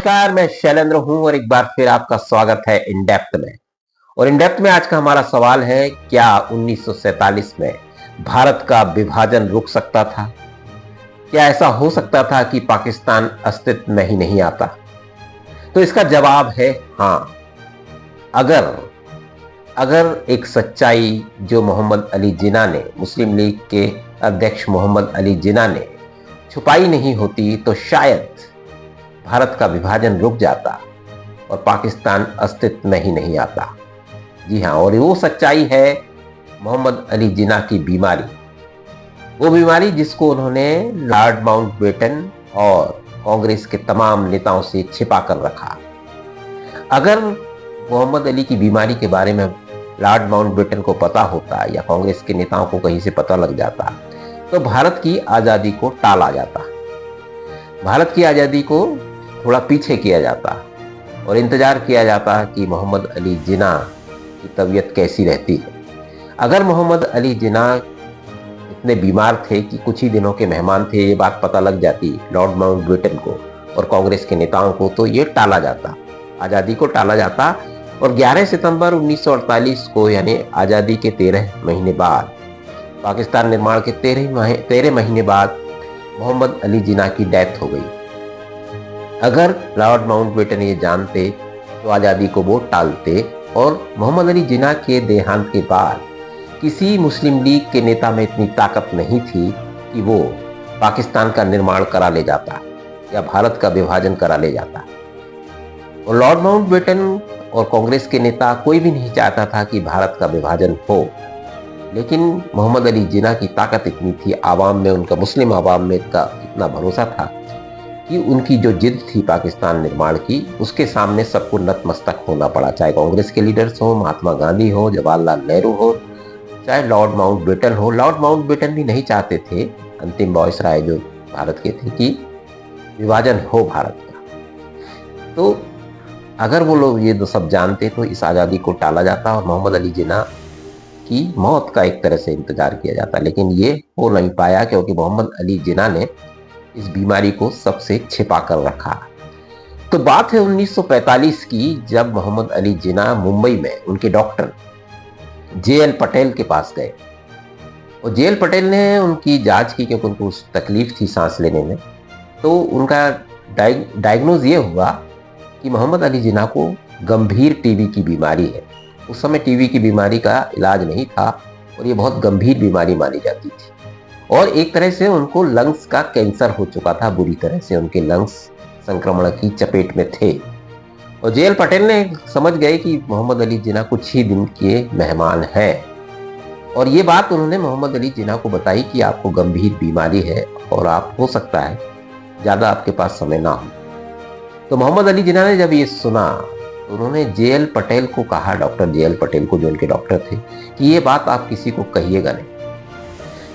नमस्कार, मैं शैलेंद्र हूं और एक बार फिर आपका स्वागत है इन डेप्थ में। और इन डेप्थ में आज का हमारा सवाल है, क्या 1947 में भारत का विभाजन रुक सकता था? क्या ऐसा हो सकता था कि पाकिस्तान अस्तित्व में ही नहीं आता? तो इसका जवाब है हाँ। अगर अगर एक सच्चाई जो मोहम्मद अली जिन्ना ने, मुस्लिम लीग के अध्यक्ष मोहम्मद अली जिन्ना ने छुपाई नहीं होती तो शायद भारत का विभाजन रुक जाता और पाकिस्तान अस्तित्व में ही नहीं आता। जी हाँ, और वो सच्चाई है मोहम्मद अली जिन्ना की बीमारी। वो बीमारी जिसको उन्होंने लॉर्ड माउंटबेटन और कांग्रेस के तमाम नेताओं से छिपा कर रखा। अगर मोहम्मद अली की बीमारी के बारे में लॉर्ड माउंटबेटन को पता होता या कांग्रेस के नेताओं को कहीं से पता लग जाता तो भारत की आज़ादी को टाला जाता, भारत की आज़ादी को थोड़ा पीछे किया जाता और इंतजार किया जाता कि मोहम्मद अली जिन्ना की तबीयत कैसी रहती है। अगर मोहम्मद अली जिन्ना इतने बीमार थे कि कुछ ही दिनों के मेहमान थे, ये बात पता लग जाती लॉर्ड माउंटबेटन को और कांग्रेस के नेताओं को, तो ये टाला जाता, आज़ादी को टाला जाता। और 11 सितंबर 1948 को, यानी आज़ादी के 13 महीने बाद, पाकिस्तान निर्माण के 13 महीने बाद मोहम्मद अली जिन्ना की डेथ हो गई। अगर लॉर्ड माउंटबेटन ये जानते तो आज़ादी को वो टालते और मोहम्मद अली जिन्ना के देहांत के बाद किसी मुस्लिम लीग के नेता में इतनी ताकत नहीं थी कि वो पाकिस्तान का निर्माण करा ले जाता या भारत का विभाजन करा ले जाता। और लॉर्ड माउंटबेटन और कांग्रेस के नेता कोई भी नहीं चाहता था कि भारत का विभाजन हो, लेकिन मोहम्मद अली जिन्ना की ताकत इतनी थी, आवाम में उनका, मुस्लिम आवाम में इतना भरोसा था कि उनकी जो जिद थी पाकिस्तान निर्माण की, उसके सामने सबको नतमस्तक होना पड़ा। चाहे कांग्रेस के लीडर्स हो, महात्मा गांधी हो, जवाहरलाल नेहरू हो, चाहे लॉर्ड माउंटबेटन हो। लॉर्ड माउंटबेटन भी नहीं चाहते थे, अंतिम वॉइसराय जो भारत के थे, कि विभाजन हो भारत का। तो अगर वो लोग ये तो सब जानते तो इस आज़ादी को टाला जाता और मोहम्मद अली जिन्ना की मौत का एक तरह से इंतजार किया जाता, लेकिन ये हो नहीं पाया क्योंकि मोहम्मद अली जिन्ना ने इस बीमारी को सबसे छिपा कर रखा। तो बात है 1945 की, जब मोहम्मद अली जिन्ना मुंबई में उनके डॉक्टर जे.एल. पटेल के पास गए और जे.एल. पटेल ने उनकी जांच की क्योंकि उनको तकलीफ थी सांस लेने में। तो उनका डायग्नोज ये हुआ कि मोहम्मद अली जिन्ना को गंभीर टीबी की बीमारी है। उस समय टीबी की बीमारी का इलाज नहीं था और ये बहुत गंभीर बीमारी मानी जाती थी और एक तरह से उनको लंग्स का कैंसर हो चुका था, बुरी तरह से उनके लंग्स संक्रमण की चपेट में थे। और जे.एल. पटेल ने समझ गए कि मोहम्मद अली जिन्ना कुछ ही दिन के मेहमान हैं और ये बात उन्होंने मोहम्मद अली जिन्ना को बताई कि आपको गंभीर बीमारी है और आप, हो सकता है ज़्यादा आपके पास समय ना हो। तो मोहम्मद अली जिन्ना ने जब ये सुना तो उन्होंने जे.एल. पटेल को कहा, डॉक्टर जे.एल. पटेल को, जो उनके डॉक्टर थे, कि ये बात आप किसी को कहिएगा नहीं,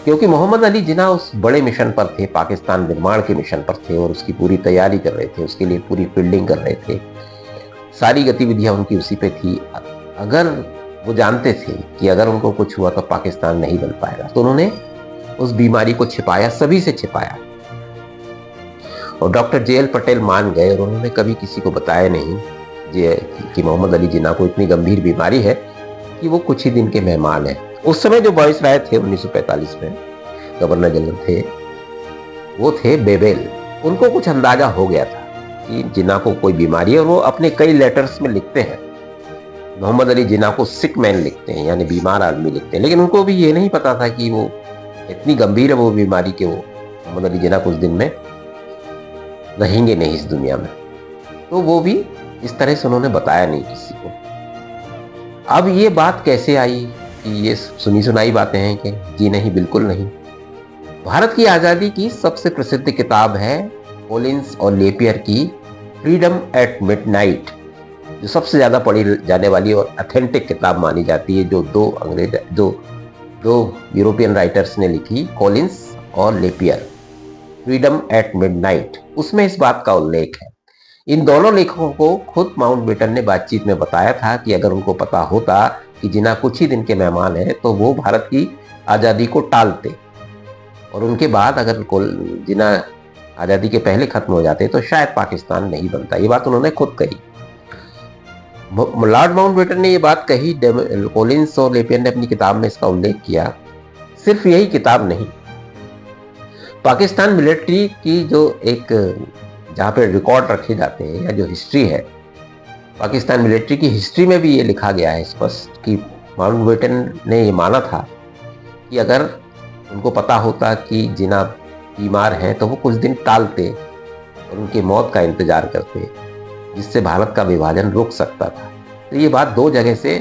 क्योंकि मोहम्मद अली जिन्ना उस बड़े मिशन पर थे, पाकिस्तान निर्माण के मिशन पर थे और उसकी पूरी तैयारी कर रहे थे, उसके लिए पूरी फील्डिंग कर रहे थे, सारी गतिविधियां उनकी उसी पे थी। अगर वो जानते थे कि अगर उनको कुछ हुआ तो पाकिस्तान नहीं बन पाएगा, तो उन्होंने उस बीमारी को छिपाया, सभी से छिपाया। और डॉक्टर जे.एल. पटेल मान गए और उन्होंने कभी किसी को बताया नहीं कि मोहम्मद अली जिन्ना को इतनी गंभीर बीमारी है कि वो कुछ ही दिन के मेहमान है। उस समय जो वायसराय थे 1945 में, गवर्नर जनरल थे, वो थे बेबेल। उनको कुछ अंदाजा हो गया था कि जिन्ना को कोई बीमारी है और वो अपने कई लेटर्स में लिखते हैं, मोहम्मद अली जिन्ना को सिक मैन लिखते हैं, यानी बीमार आदमी लिखते हैं। लेकिन उनको भी ये नहीं पता था कि वो इतनी गंभीर है वो बीमारी कि वो मोहम्मद अली जिन्ना कुछ दिन में रहेंगे नहीं इस दुनिया में। तो वो भी इस तरह से उन्होंने बताया नहीं किसी को। अब ये बात कैसे आई कि ये सुनी सुनाई बातें हैं कि जी नहीं, बिल्कुल नहीं। भारत की आज़ादी की सबसे प्रसिद्ध किताब है कॉलिंस और नेपियर की फ्रीडम एट मिडनाइट, जो सबसे ज़्यादा पढ़ी जाने वाली और ऑथेंटिक किताब मानी जाती है, जो दो यूरोपियन राइटर्स ने लिखी, कॉलिंस और नेपियर, फ्रीडम एट मिडनाइट। उसमें इस बात का उल्लेख है। इन दोनों लेखकों को खुद माउंटबेटन ने बातचीत में बताया था कि अगर उनको पता होता कि जिन्ना कुछ ही दिन के मेहमान हैं तो वो भारत की आज़ादी को टालते और उनके बाद अगर जिन्ना आज़ादी के पहले खत्म हो जाते तो शायद पाकिस्तान नहीं बनता। ये बात उन्होंने खुद कही। लॉर्ड माउंटबेटन ने ये बात कही, कोलिंस और नेपियर ने अपनी किताब में इसका उल्लेख किया। सिर्फ यही किताब नहीं, पाकिस्तान मिलिट्री की जो एक जहाँ पे रिकॉर्ड रखे जाते हैं या जो हिस्ट्री है, पाकिस्तान मिलिट्री की हिस्ट्री में भी ये लिखा गया है स्पष्ट कि माउंटबेटन ने ये माना था कि अगर उनको पता होता कि जिन्ना बीमार हैं तो वो कुछ दिन टालते और उनकी मौत का इंतजार करते, जिससे भारत का विभाजन रुक सकता था। तो ये बात 2 जगह से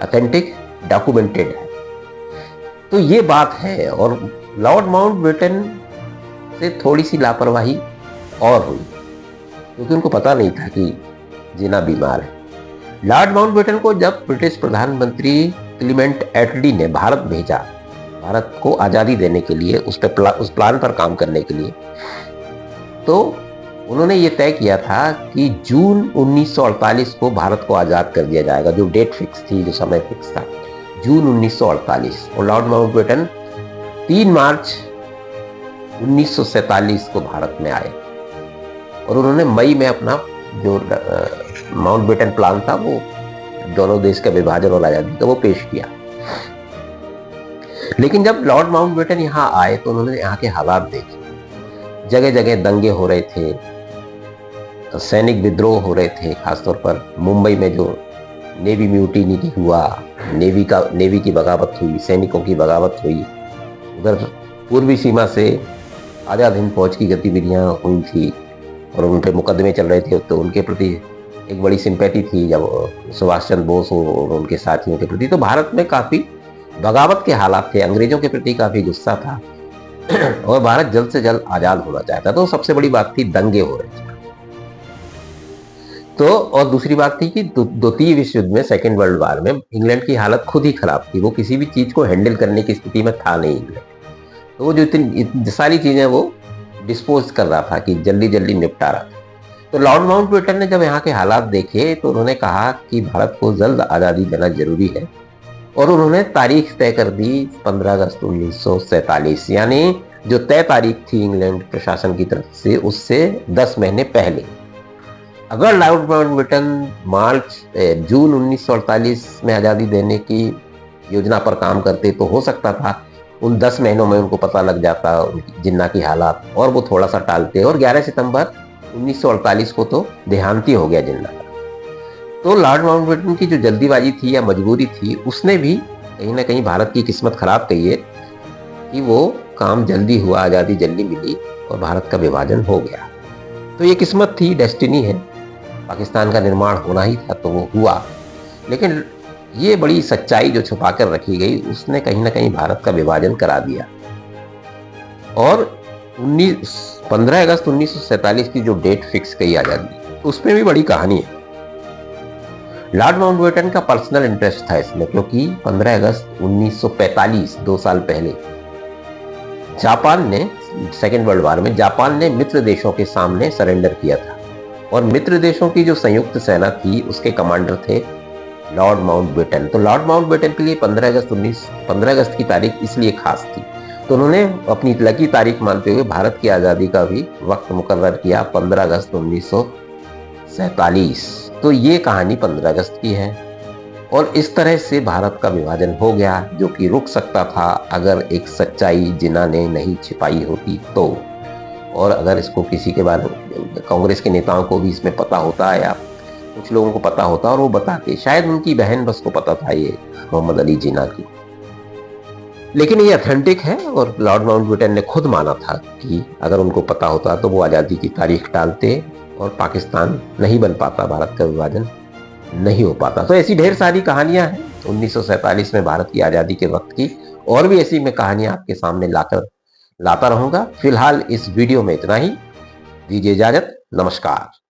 ऑथेंटिक डॉक्यूमेंटेड है। तो ये बात है। और लॉर्ड माउंटबेटन से थोड़ी सी लापरवाही और हुई, क्योंकि उनको पता नहीं था कि जिन्ना बीमार है। लॉर्ड माउंटबेटन को जब ब्रिटिश प्रधानमंत्री क्लीमेंट एटली ने भारत भेजा, भारत को आज़ादी देने के लिए, उस प्लान पर काम करने के लिए, तो उन्होंने ये तय किया था कि जून 1948 को भारत को आज़ाद कर दिया जाएगा। जो डेट फिक्स थी, जो समय फिक्स था, जून 1948। और लॉर्ड माउंटबेटन 3 मार्च 1947 को भारत में आए और उन्होंने मई में अपना जो माउंटबेटन प्लान था, वो दोनों देश का विभाजन और आज़ादी का, वो पेश किया। लेकिन जब लॉर्ड माउंटबेटन यहाँ आए तो उन्होंने यहाँ के हालात देखे। जगह जगह दंगे हो रहे थे, सैनिक विद्रोह हो रहे थे। खासतौर पर मुंबई में जो नेवी म्यूटिनी हुआ, नेवी की बगावत हुई, सैनिकों की बगावत हुई। उधर पूर्वी सीमा से आज़ाद हिंद फौज की गतिविधियां हुई थी और उन पर मुकदमे चल रहे थे, तो उनके प्रति एक बड़ी सिंपैथी थी जब सुभाष चंद्र बोस और उनके साथियों के प्रति। तो भारत में काफ़ी बगावत के हालात थे, अंग्रेजों के प्रति काफ़ी गुस्सा था और भारत जल्द से जल्द आज़ाद होना चाहता। तो सबसे बड़ी बात थी दंगे हो रहे थे। तो और दूसरी बात थी कि द्वितीय विश्व युद्ध में, सेकेंड वर्ल्ड वॉर में, इंग्लैंड की हालत खुद ही खराब थी। वो किसी भी चीज़ को हैंडल करने की स्थिति में था नहीं इंग्लैंड। तो वो जो इतनी सारी चीज़ें वो डिस्पोज कर रहा था कि जल्दी जल्दी निपटा रहा था। तो लॉर्ड माउंटबेटन ने जब यहाँ के हालात देखे तो उन्होंने कहा कि भारत को जल्द आज़ादी देना जरूरी है और उन्होंने तारीख तय कर दी 15 अगस्त 1947, यानी जो तय तारीख थी इंग्लैंड प्रशासन की तरफ से, उससे 10 महीने पहले। अगर लॉर्ड माउंटबेटन जून 1948 में आज़ादी देने की योजना पर काम करते तो हो सकता था उन 10 महीनों में उनको पता लग जाता जिन्ना की हालात, और वो थोड़ा सा टालते। और 11 सितंबर 1948 को तो देहांत ही हो गया जिन्ना का। तो लॉर्ड माउंटबेटन की जो जल्दीबाजी थी या मजबूरी थी, उसने भी कहीं ना कहीं भारत की किस्मत खराब कही है कि वो काम जल्दी हुआ, आज़ादी जल्दी मिली और भारत का विभाजन हो गया। तो ये किस्मत थी, डेस्टिनी है। पाकिस्तान का निर्माण होना ही था तो वो हुआ। लेकिन ये बड़ी सच्चाई जो छुपा कर रखी गई, उसने कहीं ना कहीं भारत का विभाजन करा दिया। और 15 अगस्त 1947 की जो डेट फिक्स कही आज़ादी, उसमें भी बड़ी कहानी है। लॉर्ड माउंटबेटन का पर्सनल इंटरेस्ट था इसमें, क्योंकि 15 अगस्त 1945, 2 साल पहले, जापान ने, सेकेंड वर्ल्ड वॉर में, जापान ने मित्र देशों के सामने सरेंडर किया था और मित्र देशों की जो संयुक्त सेना थी उसके कमांडर थे लॉर्ड माउंटबेटन। तो लॉर्ड माउंटबेटन के लिए 15 अगस्त की तारीख इसलिए खास थी। तो उन्होंने अपनी लकी तारीख मानते हुए भारत की आज़ादी का भी वक्त मुकर्रर किया, 15 अगस्त 1947। तो ये कहानी 15 अगस्त की है। और इस तरह से भारत का विभाजन हो गया, जो कि रुक सकता था अगर एक सच्चाई जिन्ना ने नहीं छिपाई होती तो। और अगर इसको किसी के बारे में, कांग्रेस के नेताओं को भी इसमें पता होता है या कुछ लोगों को पता होता और वो बताते, शायद उनकी बहन बस को पता था ये मोहम्मद अली जिन्ना की। लेकिन ये ऑथेंटिक है और लॉर्ड माउंटबेटन ने खुद माना था कि अगर उनको पता होता तो वो आज़ादी की तारीख टालते और पाकिस्तान नहीं बन पाता, भारत का विभाजन नहीं हो पाता। तो ऐसी ढेर सारी कहानियां हैं 1947 में भारत की आज़ादी के वक्त की, और भी ऐसी मैं कहानियां आपके सामने लाता रहूंगा। फिलहाल इस वीडियो में इतना ही। दीजिए इजाजत, नमस्कार।